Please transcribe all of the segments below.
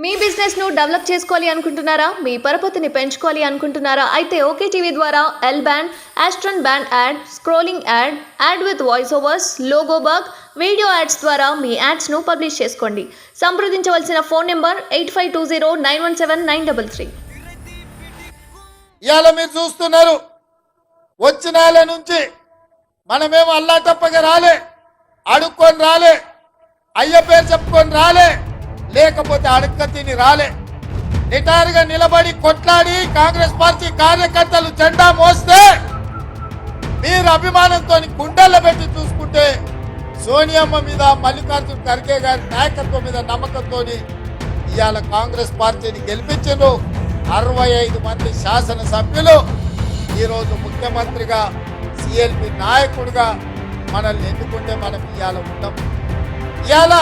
మీ business ను develop చేసుకోవాలి అనుకుంటున్నారా? మీ పరపతిని పెంచుకోవాలి అనుకుంటున్నారా? అయితే ఓకే టీవీ ద్వారా L band, Aston band ad, scrolling ad, ad with voice overs, logo bug, video ads ద్వారా మీ యాడ్స్ ను పబ్లిష్ చేసుకోండి. సంప్రదించవలసిన ఫోన్ నెంబర్ 8520917933. ఇవాళ మీరు చూస్తున్నారు, వచ్చిన వాళ్ళ నుంచి మనమేమో అల్లా తప్పగా రాలే, అడుక్కొని రాలే, అయ్య పేరు చెప్పుకొని రాలే, లేకపోతే అడుక్క తిని రాలే. నిటారుగా నిలబడి కొట్లాడి కాంగ్రెస్ పార్టీ కార్యకర్తలు జెండా మోస్తే మీరు అభిమానంతో గుండెల్లో పెట్టి చూసుకుంటే సోనియమ్మ మీద, మల్లికార్జున ఖర్గే గారి నాయకత్వం మీద నమ్మకంతో ఇవాళ కాంగ్రెస్ పార్టీని గెలిపించారు. 65 మంది శాసనసభ్యులు ఈరోజు ముఖ్యమంత్రిగా, సిఎల్పి నాయకుడిగా మనల్ని ఎన్నుకుంటే మనం ఇవాళ ఉంటాం. ఇవాళ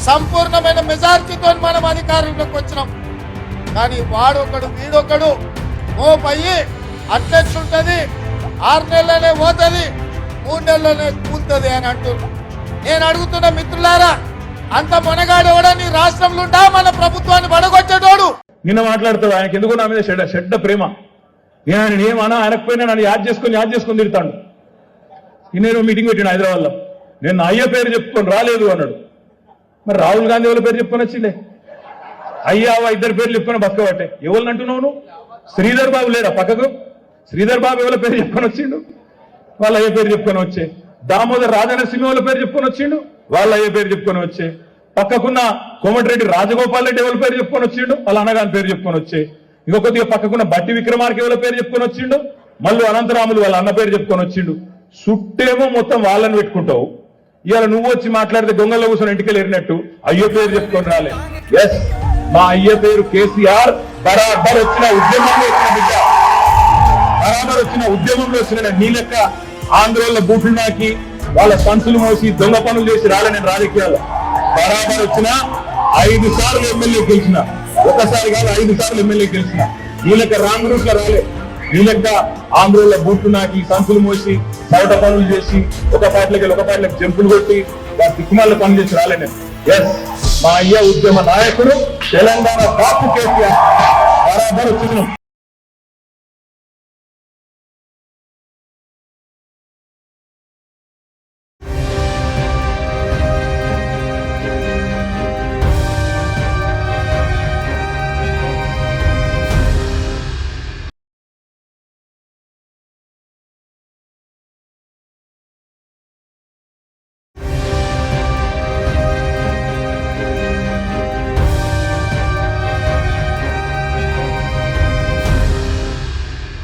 సంపూర్ణమైన మెజార్టీతో మనం అధికారంలోకి వచ్చినాం. కానీ వాడొకడు వీడొకడు మోపయ్యి అట్లెట్లుంటది, 6 నెలలనే పోతుంది, 3 నెలలనే కూలుతుంది అని అంటున్నారు. నేను అడుగుతున్న మిత్రులారా, అంత మొనగాడెవడని రాష్ట్రంలో ఉండా మన ప్రభుత్వాన్ని పడగొచ్చేటోడు. నిన్న మాట్లాడుతాడు, ఆయనకి ఎందుకు నా మీద చెడ్డ ప్రేమ. నేను ఆయన ఏమన్నా ఆయనకపోయినా నన్ను యాద్ చేసుకొని తిడతాడు. నేను మీటింగ్ పెట్టాను హైదరాబాద్లో, నేను నా అయ్య పేరు చెప్పుకొని రాలేదు అన్నాడు. మరి రాహుల్ గాంధీ వాళ్ళ పేరు చెప్పుకొని వచ్చిండే, అయ్యావా 2 పేర్లు చెప్పుకొని బతకబట్టే. ఎవరిని అంటున్నావు నువ్వు? శ్రీధర్ బాబు లేడా పక్కకు? శ్రీధర్ బాబు ఎవరి పేరు చెప్పుకొని వచ్చిండు, వాళ్ళ అయ్య పేరు చెప్పుకొని వచ్చే. దామోదర్ రాజనరసింహ వాళ్ళ పేరు చెప్పుకొని వచ్చిండు, వాళ్ళ అయ్య పేరు చెప్పుకొని వచ్చే. పక్కకున్న కోమటిరెడ్డి రాజగోపాల్ రెడ్డి ఎవరి పేరు చెప్పుకొని వచ్చిండు, వాళ్ళ అన్నగారి పేరు చెప్పుకొని వచ్చే. ఇంకొద్దిగా పక్కకున్న బట్టి విక్రమార్క ఎవరి పేరు చెప్పుకొని వచ్చిండు, మళ్ళీ అనంతరాములు వాళ్ళ అన్న పేరు చెప్పుకొని వచ్చిండు. సుట్టేమో మొత్తం వాళ్ళని పెట్టుకుంటావు. ఇవాళ నువ్వు వచ్చి మాట్లాడితే దొంగల్లో కూర్చొని ఇంటికి ఎరినట్టు అయ్యో పేరు చెప్పుకొని రాలే. ఎస్, మా అయ్య పేరు కేసీఆర్. బరాబర్ వచ్చిన ఉద్యమంలో వచ్చిన బిడ్డ, బరాబర్ వచ్చిన ఉద్యమంలో వచ్చిన నీ లెక్క ఆంధ్రోళ్ళ బూట్లు నాకి వాళ్ళ సంచులు మోసి దొంగ పనులు చేసి రాలే. నేను రాజకీయాల్లో బరాబర్ వచ్చిన 5 సార్లు ఎమ్మెల్యే గెలిచిన, ఒకసారి కాదు 5 సార్లు ఎమ్మెల్యే గెలిచిన. నీ లెక్క రాంగ్ రూట్ లో రాలే. నీ లెక్క ఆంధ్రోళ్ళ బూట్లు నాకి సంచులు మోసి చవట పనులు చేసి ఒక పార్టీలకు జంపులు కొట్టి దిక్కుమాల పనులు చేసి రాలే నేను. ఎస్, మా అయ్య ఉద్యమ నాయకుడు, తెలంగాణ కాపు కేసీఆర్. బరాబర్ వచ్చినాం.